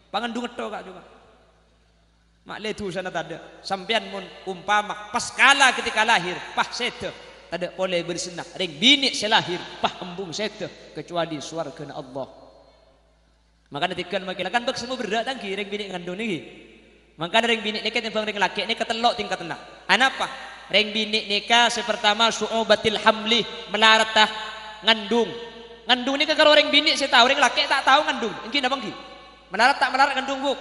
pangandung eto kak juga mak le tu sana tak ada sampean mun umpama pas kala ketika lahir pah seto tidak boleh bersenang ring bini selahir pah embung sete kecuali suarga Allah maka netikan makilakan bak semua berat tangki ring bini ngandung niki maka ring bini nikah timbang ring laki nikah telok tingkat tenang anapa ring bini nikah sepertama su'ubatil hamli melaratah ngandung nikah kalau ring bini saya tahu ring laki tak tahu ngandung engki napa engki melarat tak melarat ngandung buk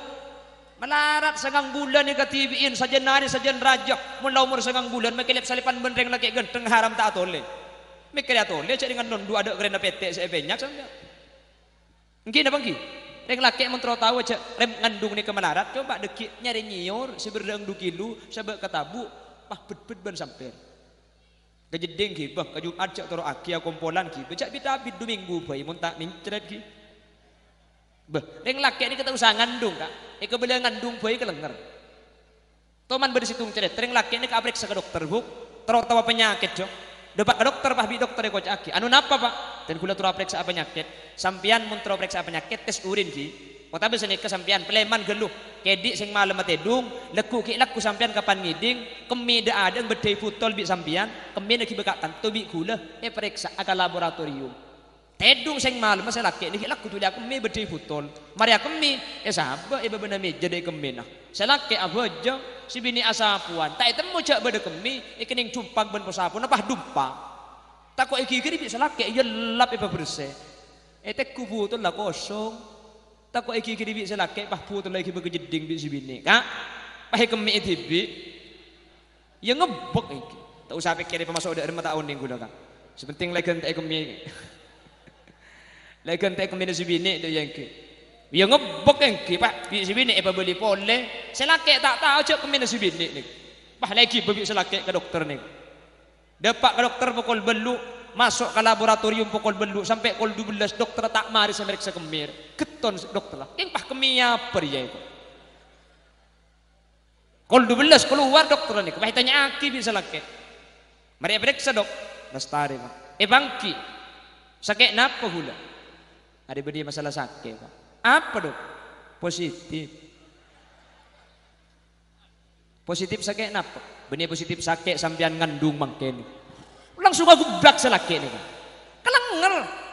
melarat segang bulan ni katibiin sajen nari sajen raja mula umur segang bulan makilip salipan benreng lagi genteng haram tak atole mikir atole cak dengan non dua ada kerana petek saya banyak sampai engki apa engki reng laki mentro tahu cak rem ngandung ni ke melarat coba dekik nyari nyiur si berdang 2 kilo sebab ketabu pah bet ban sampai kejedeng ki bah kejumat cak toro aki kompolan ki becak bidabid 2 minggu bayi muntak mincret ki bah reng laki ni kita usah ngandung kak bela ngandung bayi kelenger toman bersitung ceret reng laki ni kabrek ke dokter buk tawa penyakit jo dapat ke dokter pah bi dokter ko aki anu napa pak dan kula turu periksa penyakit sampian mun turu periksa penyakit tes urin ki kota bisa nih kesampian peleman geluh kedik sing malam matedung leku ki laku sampian kapan ngiding kemi da ada bedai putol bi sampian kemi lagi bekatan tu bi kula periksa ke laboratorium tedung sing malam masa laki ni laku tu aku mi bedai putol mari aku mi sahabat ibu benar mi jadi kemi nah saya laki abu aja si bini asapuan tak temu cak beda kemi ikening cumpang ben posapun apa dumpa tak kok iki kiri bisa laki ya lap ibu bersih tek kubu tu lah kosong tak kok iki kiri bisa laki pah putul lagi bekejeding bi si bini kak pah kemi itibi ya ngebek iki tak usah pikir pemasuk dari mata tahun ning gula kak sepenting lagi tek kemi lagi tek kemi si bini tu yang ke ya ngebek engki pak bi si bini apa beli pole selake tak tahu cak kemana si bini ni bah lagi bebi selake ke dokter ni dapat ke dokter pukul belu masuk ke laboratorium pukul belu sampai pukul 12 dokter tak mari saya meriksa kemir keton dokter lah yang pah kemia apa dia itu pukul 12 keluar dokter ni bah tanya aki bisa lake mari periksa dok lestari pak bangki sakit napa hula ada beri masalah sakit pak apa dok positif sakit napa benih positif sakit sampian ngandung mangken langsung aku blak selaki ni kelenger.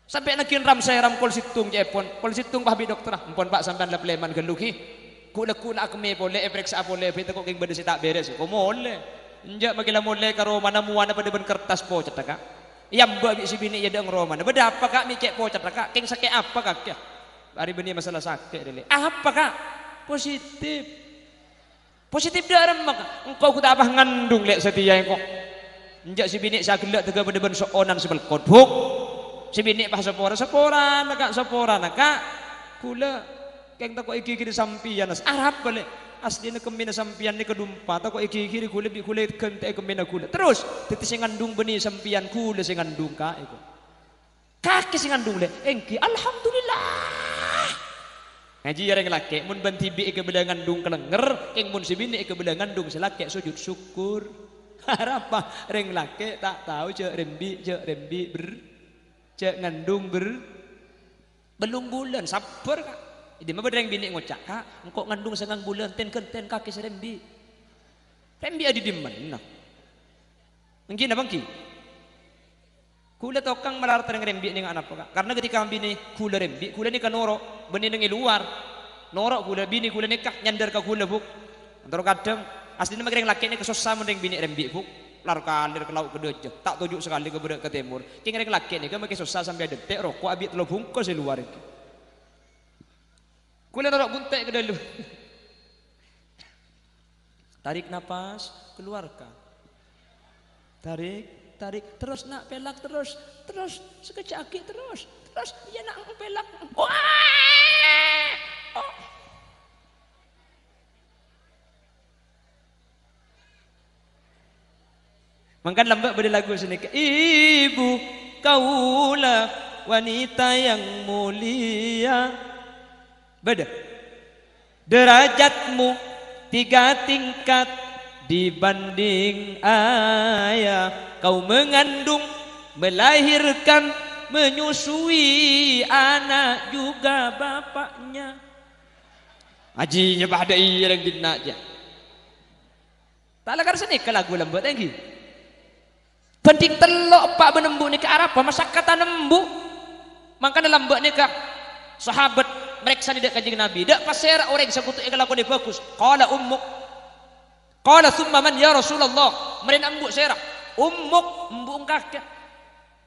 Sampai nakin ram saya ram kol situng jepon. Kol situng pahabi dokter. Ampun Pak sampean la pleman geluki. Kula akme boleh periksa boleh pita kok king bade tak beres. Ko mole. Enjak magila mole karo mana muana pada ben kertas po cetaka. Yamba bi si bini ya deng romana. Beda apa Kak mi cek po cetaka. King sakit apa Kak? Hari beni masalah sakit dele. Apa Kak? Positif. Positif dalam maka engkau ku tak apa ngandung lek setia engkau. Enjak si bini sa gelak tega pada ben soonan sebelkot. Buk. Si bini pas sepora nakak kula keng tako iki kiri sampian Arab balik asli na kemina sampian ni kedumpa tako iki kiri kula bi kula kente kemina kula terus titi sing ngandung beni sampian kula sing ngandung ka iku kaki sing ngandung le engki alhamdulillah ngaji yareng laki mun ban tibi ke beda ngandung kelenger keng mun si bini ke beda ngandung selaki sujud syukur harapa reng laki tak tahu cek rembi cek ngandung belum bulan sabar Kak. Idi mah bedeng bini ngocak Kak, engkau ngandung sengang bulan ten kaki serembi. Rembi adi di mana? Mungkin apa ki? Kula tokang malar tereng rembi ning anak Kak. Karena ketika bini kula rembi, kula ni kanoro, beni ning luar. Norok kula bini kula nikah nyandar ka kula buk. Antara kadang aslinya magreng laki ni kesusah mendeng bini rembi buk. Lar kalir ke laut ke deje tak tujuk sekali ke berak ke timur king rek laki ni kan makin susah sampai detik rokok abis telo bungkus di luar itu kula taruh buntek ke dalam tarik napas keluarkan tarik terus nak pelak terus sekejap terus dia nak pelak oh. Mangkan lambat pada lagu sini ibu kaulah wanita yang mulia beda derajatmu 3 tingkat dibanding ayah kau mengandung melahirkan menyusui anak juga bapaknya ajinya pada iya yang dinaknya tak lagar sini ke lagu lambat lagi penting telok pak benembu ni ke Arab masa kata nembu makanya lambak ni ke sahabat mereka ni dak kanjeng Nabi dak pasera orang sekutu lagu ni bagus qala ummuk qala thumma man ya Rasulullah mari embuk serah ummuk embuk kakek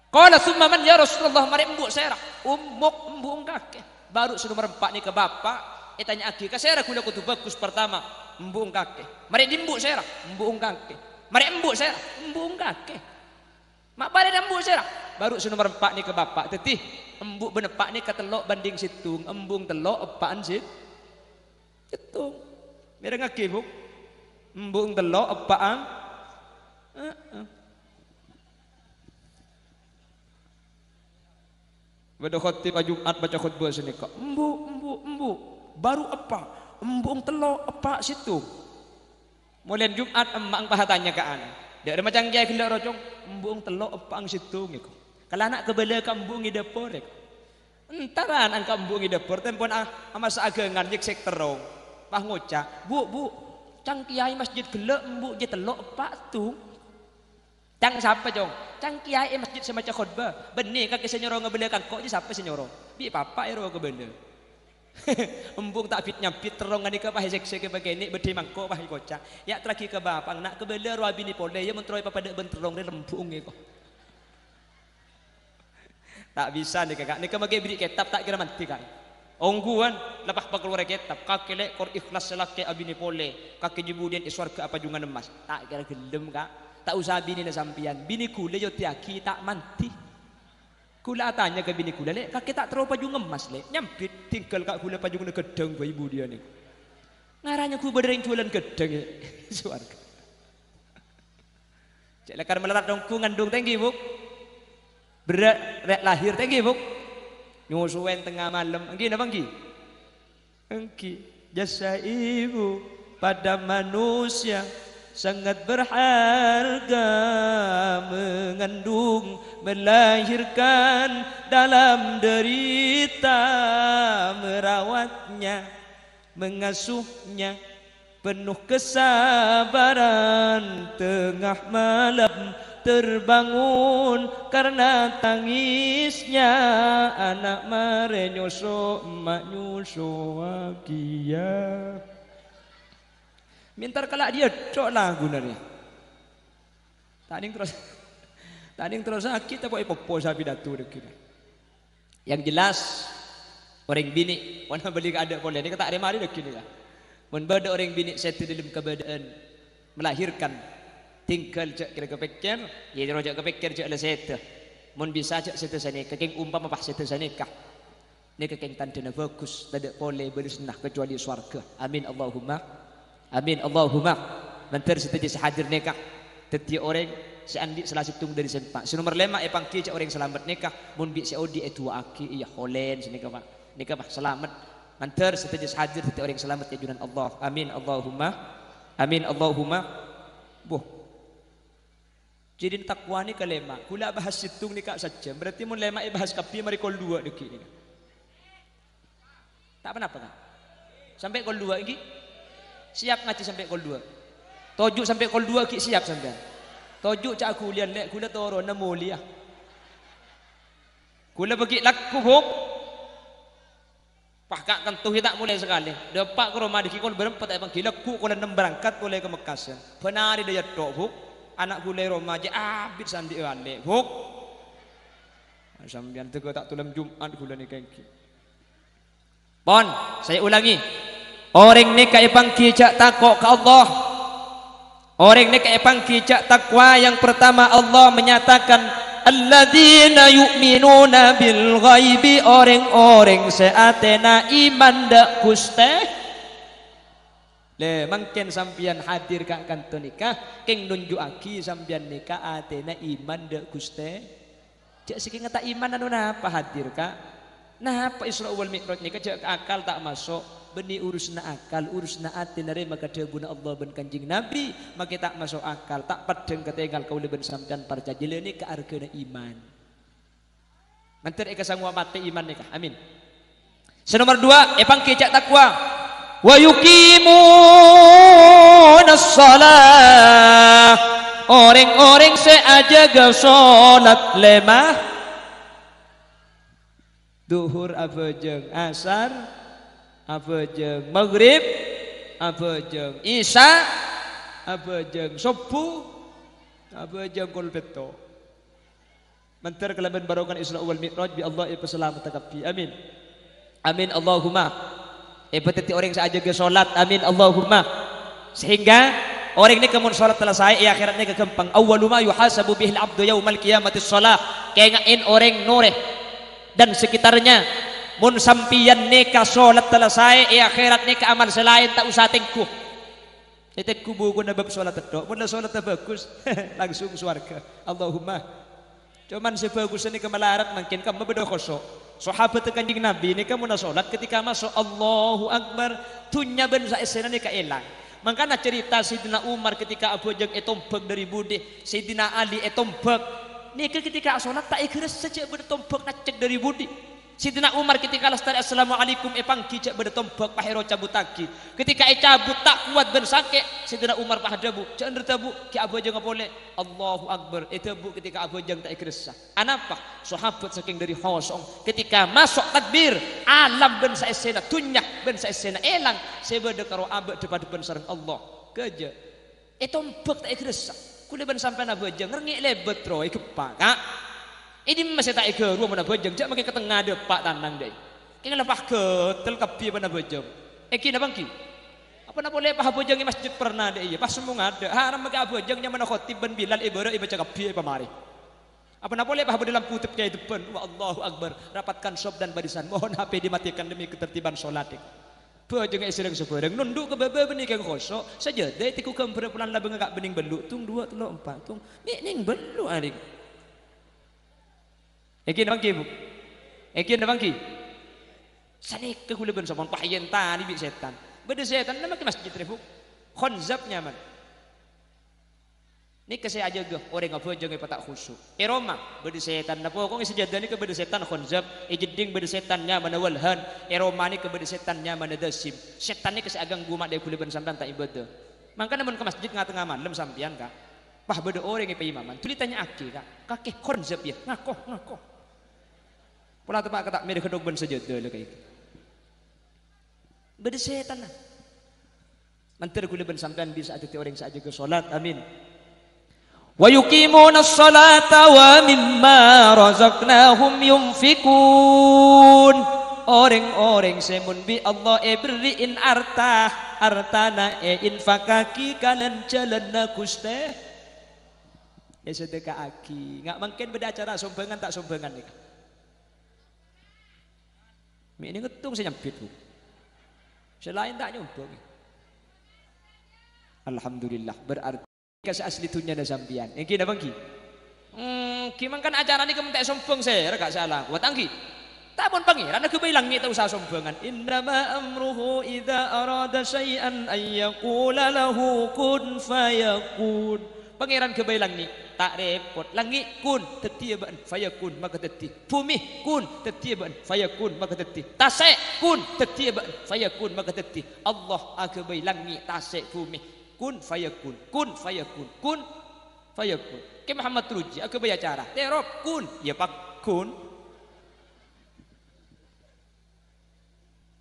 qala thumma man ya Rasulullah mari embuk serah ummuk embuk kakek baru sudah merempak ni ke bapak tanya aki ka serah kula kutu bagus pertama embuk kakek mari dimbuk serah embuk kakek mari embuk serah embuk kakek mak pada embuk serah baru sudah merempak ni ke bapak tetih embuk benepak ni ke telok banding situng embung telok apaan sit situng mereka ngaki buk embung telok apaan pada khotib Jumat baca khutbah sini kak embuk baru apa embung telok apa situng mulai Jumat emang pahatanya ke anak dia macam kiai kena rocong embung telok apang situng iku kalau anak kebela kambung di dapur entaran ang kambung di dapur tempon masa agengan jek terong pah ngocak bu cang kiai masjid gelek embuk je telok apa tu cang siapa jong cang kiai masjid semacam khutbah benih kaki senyoro ngebela kangkok je siapa senyoro bi papa ero kebela embung tak fit nyampit terong ngani ke pah sek begini bedi mangkok pah kocak ya terakhir ke bapang nak kebela ruabi ni pole ya mentroi pada benterong dia lembung kok tak bisa nih kakak nih kemagai beri kitab tak kira mati kan ongguan lepas keluar kitab kaki lek kor ikhlas selaki abini pole kaki jebudian iswar ke apa jungan emas tak kira gelem kak tak usah bini na sampian bini kule yo tiaki tak mati kula tanya ke bini kula lek kaki tak terlalu pajung emas lek nyampit tinggal kak kula pajung gedeng bayi ibu dia nih ngaranya ku berdering jualan gedeng ya suarga cek lekar melarat dongku ngandung tinggi buk berat lahir tinggi buk nyusuin tengah malam anggi apa anggi jasa ibu pada manusia sangat berharga mengandung melahirkan dalam derita merawatnya mengasuhnya penuh kesabaran tengah malam terbangun karena tangisnya anak mare nyusu emak nyusu wakia. Mintar kalak dia cok lagu nari. Tading terus sakit apa ipopo sapi datu dek. Yang jelas orang bini wana beli ada boleh ni kata ada mari dek ni lah. Mun bada orang bini satu dalam keadaan melahirkan tinggal cak kira kepikir, ya rojak kepikir cak le satu. Mun bisa cak satu sana kekeng umpama pas satu sana kah. Ni kekeng tanda bagus, tidak boleh bersunnah kecuali surga. Amin Allahumma. Amin Allahumma. Mentar setuju sehadir nikah. Tetiap orang seandi salah situng dari sempak. Senomor 5 pangki cak orang selamat nikah. Mun bi seodi dua aki iya holen senikah pak. Nikah pak selamat. Mentar setuju sehadir tetiap orang selamat ya junan Allah. Amin Allahumma. Amin Allahumma. Boh. Jadi takwa ni kelema. Kula bahas situng ni kak saja. Berarti mun lema bahas kapi mari kol 2 deki ni. Tak apa kan? Sampai kol 2 lagi. Siap ngaji sampai kol 2. Tojuk sampai kol 2 ki siap sampai. Tojuk cak aku lian lek kula toro na mulia. Kula bagi laku buk. Pakak kan tuh tak mulai sekali. Depak ke rumah diki kol berempat abang gila ku kula 6 berangkat boleh ke Mekah. Penari dia tok buk. Anak gulai Roma aja abis sandi alik buk. Sambian tega tak tulam Jumat gula ni kaki. Pon, saya ulangi. Orang ni kai pangki cak takok ke Allah. Orang ni kai pangki cak takwa yang pertama Allah menyatakan alladzina yu'minuna bil ghaibi, orang-orang seatena iman dak kuste. Le mangken sampian hadir kak kanto nikah keng nunjuaki sampian nikah atena iman dak guste. Cak siki ngata iman anu napa hadir kak? Napa Isra wal Mi'raj nikah cak akal tak masuk. Beni urusna akal, urusna atena re maka debuna Allah ben Kanjeng Nabi maka tak masuk akal, tak padeng ketinggal kau leben sampean parjajile ni ka argana iman. Mantir eka sangwa mati iman nikah. Amin. Senomor 2 epang kecak takwa. Wa yuqimunas shalah, orang-orang seajaga salat lemah duhur apa jeng asar apa jeng maghrib apa jeng isya apa jeng subuh apa jeng kul beto. Mentar kelaban barokan Isra wal Mi'raj bi Allah ipa selamat takapi. Amin. Amin Allahumma. Beteti orang saja ke solat. Amin Allahumma. Sehingga orang ini kemun solat selesai akhiratnya kegempang. Awwalu ma yuhasabu bihil abdu yaumal qiyamati shalah. Kengain orang nore dan sekitarnya. Mun sampian neka solat selesai akhirat neka amal selain tak usah tengku. Tengku buku na bab solat tok. Mun solat bagus langsung surga. Allahumma. Cuman sebagus ini kemalarat mungkin kamu bedo khosok. Sahabat Kanjeng Nabi ini kamu na solat ketika masuk Allahu Akbar tunya ben saesena ni kaelang. Makanya cerita Sayyidina Umar ketika Abu Jahal etombek dari budi, Sayyidina Ali etombek. Ni ketika solat tak ikhlas saja bertombek nacek dari budi. Sayyidina Umar ketika lestari assalamualaikum pangki cak bertombek pahero cabut taki. Ketika cabut tak kuat ben sakit Sayyidina Umar pahadabu cak nertabu ki Abu Jahal boleh Allahu Akbar etabu ketika Abu Jahal tak ikhlas. Anapa? Sahabat saking dari khosong ketika masuk takbir alam ben saesena tunyak ben saesena elang sebeda karo abad depan-depan sareng Allah keja etombek tak ikhlas kule ben sampean Abu Jahal ngerngik lebet ro ikepak kak. Ini masih tak ikut rumah mana bojong, jangan makin ke tengah depak tanang deh. Kini lepas ketel kapi mana bojong. Kini bangki. Apa nak boleh pah bojong di masjid pernah deh iya. Pas semua ada. Haram makin bojongnya mana khotib ben bilal ibarat ibaca kapi pemari. Apa nak boleh pah dalam kutub kayak depan. Wa Allahu Akbar. Rapatkan sob dan barisan. Mohon HP dimatikan demi ketertiban solat. Bojongnya istri seberang nunduk ke bebe benih kang kosok saja. Deh tiku kemper pulang labeng agak bening beluk. Tung 2 3 4 tung. Ning beluk adik. Ekin bangki bu, ekin bangki. Sani kehulaban sama pahayan tani bi setan. Beda setan nama ke masjid refu. Khonzab nyaman. Ni kasi aja gak orang apa jangan patak khusyuk. Roma beda setan. Napa kong sejadah ni ke beda setan khonzab. Jeding beda setannya mana walhan. Roma ni ke beda setannya mana dasim. Setan ni kasi agang gumak dari kehulaban sampean tak ibadah. Maka namun ke masjid ngatengah malam sampian kak. Pah beda orang yang imaman. Tuli tanya aki kak, kakek konsep ya, ngakoh. Pola tempat kata mereka kedok ben saja dulu kayak. Beda setan lah. Mantir kuli ben sampean bisa ada orang saja ke solat, amin. Wa yuqimuna as-salata wa mimma razaqnahum yunfikun. Orang-orang semun bi Allah beriin artana infakaki kanan jalan nakuste. Sedekah aki, nggak mungkin beda acara sumbangan tak sumbangan nih. Ini ngetung saya nyampit bu. Selain tak nyumbang. Alhamdulillah berarti kasih asli tunya ada sampian. Yang kira bangki. Gimana kan acara ini kamu tak sombong saya, gak salah. Buat angki. Tak pun pangeran aku bilang kita usah sombongan. Innama amruhu idza arada syai'an ayyaqula lahu kun fayakun. Pangeran kebilang ni tak repot. Langit kun tetiaban fayakun maka teti. Bumi kun tetiaban fayakun maka teti. Tasik kun tetiaban fayakun maka teti. Allah aku bilang ni tasik bumi. Kun fayakun, kun fayakun, kun fayakun. Ke Muhammad Ruji, aku bayar cara. Terop kun, ya pak kun.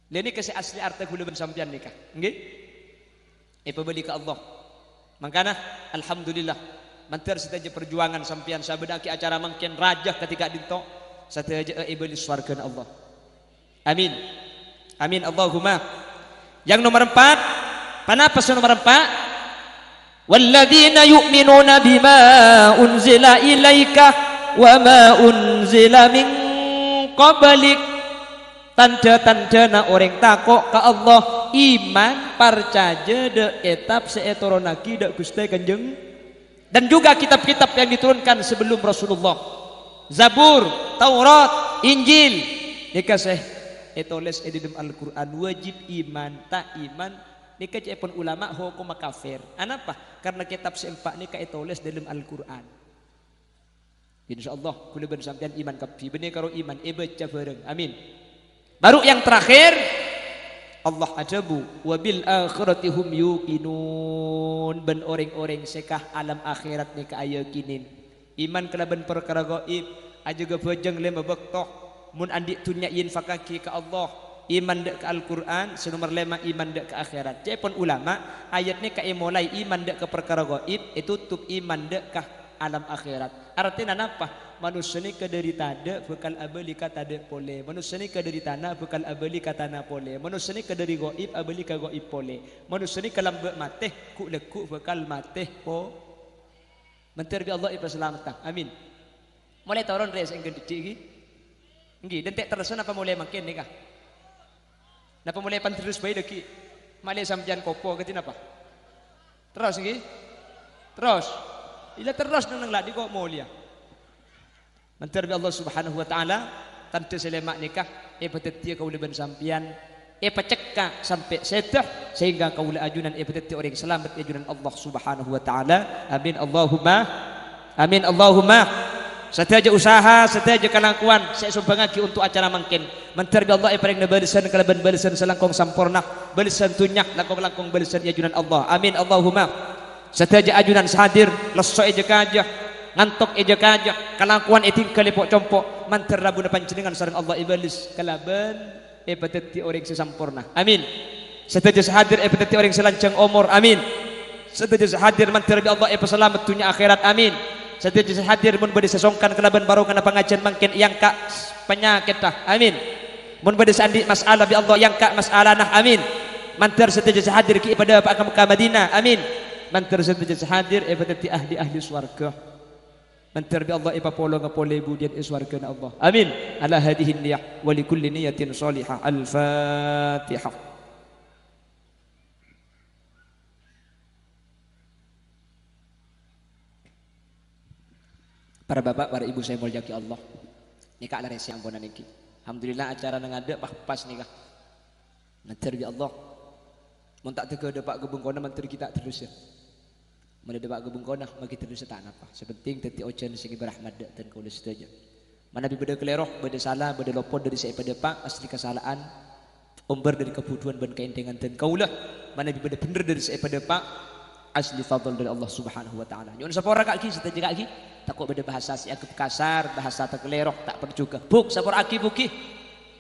Leni kasih asli arti gula bersampian nikah, nggih? Pembeli ke Allah. Makanya, alhamdulillah, mantir saja perjuangan sampian sabedaki acara mungkin raja ketika dinto, saja iblis swarga Allah. Amin, amin Allahumma. Yang nomor 4, kenapa nomor 4? Walladzina yu'minuna bima unzila ilaika wa ma unzila min qablik. Tanda-tanda orang takok ke Allah iman percaya de kitab seetoronaki de Gusti Kanjeng dan juga kitab-kitab yang diturunkan sebelum Rasulullah. Zabur, Taurat, Injil dikasih ditulis di dalam Al-Qur'an. Wajib iman, tak iman nikah cepon ulama hukum kafir. Kenapa? Karena kitab seempat nikah ditulis dalam Al-Qur'an. Insyaallah kula ben sampean iman kafi bener karo iman baca bareng. Amin. Baru yang terakhir Allah ajabu wa bil akhirati hum yuqinun. Ben orang-orang sekah alam akhirat nikah yakinin. Iman kelaban perkara gaib aja gabajeng lema bektoh mun andi tunyain fakaki ke Allah. Iman dek ke Al-Quran senomor 5 iman dek ke akhirat. Cepon ulama ayatnya ke mulai iman dek ke perkara gaib itu tutup iman dek ke alam akhirat. Artinya apa? Manusia ni kederita dek bekal abeli kata dek pole. Manusia ni kederita na bekal abeli kata na pole. Manusia ni kederi gaib abeli ka gaib pole. Manusia ni kelambek mateh ku lekuk bekal mateh po. Menterbi Allah iba selamat. Amin. Mulai tahun res enggan didik nggih dan tek terus apa mulai makin nikah. Napa mulai pan terus bayi lagi malai sampean kopo ketin apa terus nggih terus ila terus nang ladi kok mulia mantar bi Allah Subhanahu wa taala tante selemak nikah petetia kaula ben sampean pecekka sampai setah sehingga kaula ajunan petetia orang selamat ajunan Allah Subhanahu wa taala. Amin Allahumma amin Allahumma. Setiaja usaha, setiaja kelakuan saya sumbangaki untuk acara mungkin. Menterbi Allah paling balisan kalaban balisan selangkong sampurna, balisan tunyak langkong-langkong balisan ajunan Allah. Amin Allahumma. Setiaja ajunan sahadir, leso eja kajah, ngantok eja kajah, kelakuan eting kalepok compok, manter rabu depan jenengan sareng Allah ibalis kalaban peteti orang sesampurna. Amin. Setiaja sahadir peteti orang selancang umur. Amin. Setiaja sahadir menterbi Allah selamat dunia akhirat. Amin. Setiap hadir mun bade sesongkan kelaban barongan pengajian mungkin yang kak penyakit dah. Amin. Mun bade sandi masalah bi Allah yang kak masalah nah. Amin. Mantar setiap hadir ki pada Pak Madinah. Amin. Mantar setiap hadir pada ahli swarga. Mantar bi Allah polo ngapole budian swarga na Allah. Amin. Ala hadhihi niyah wa likulli niyatin salihah. Al-Fatihah. Para bapak, para ibu saya mulyaki Allah. Nikah lah resi ampunan niki. Alhamdulillah acara nang ada pas nikah. Nanti ya Allah. Mun tak tega depak gebung kona menteri kita terus ya. Mun depak gebung kona bagi terus tak apa. Sepenting teti ocean sing berahmat dan kau setuju. Mana bi beda keleroh, beda salah, beda lopot dari saya pada pak asli kesalahan. Umber dari kebutuhan ban kaintengan dan kaulah. Mana bi beda bener dari saya pada pak asli fadl dari Allah Subhanahu wa taala. Nyun sapora kak ki kita jaga ki takut beda bahasa si agak kasar, bahasa tak kelerok tak perjuga. Buk sapor aki buki.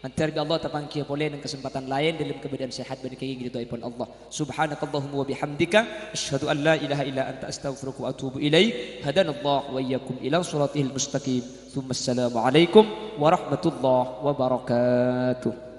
Antar bi Allah tapangki boleh dengan kesempatan lain dalam keadaan sehat bagi kaki gitu pun Allah. Subhanakallahumma wa bihamdika asyhadu an la ilaha illa anta astaghfiruka wa atubu ilaik. Hadanallahu wa iyyakum ila shiratil mustaqim. Tsumma assalamu alaikum warahmatullahi wabarakatuh.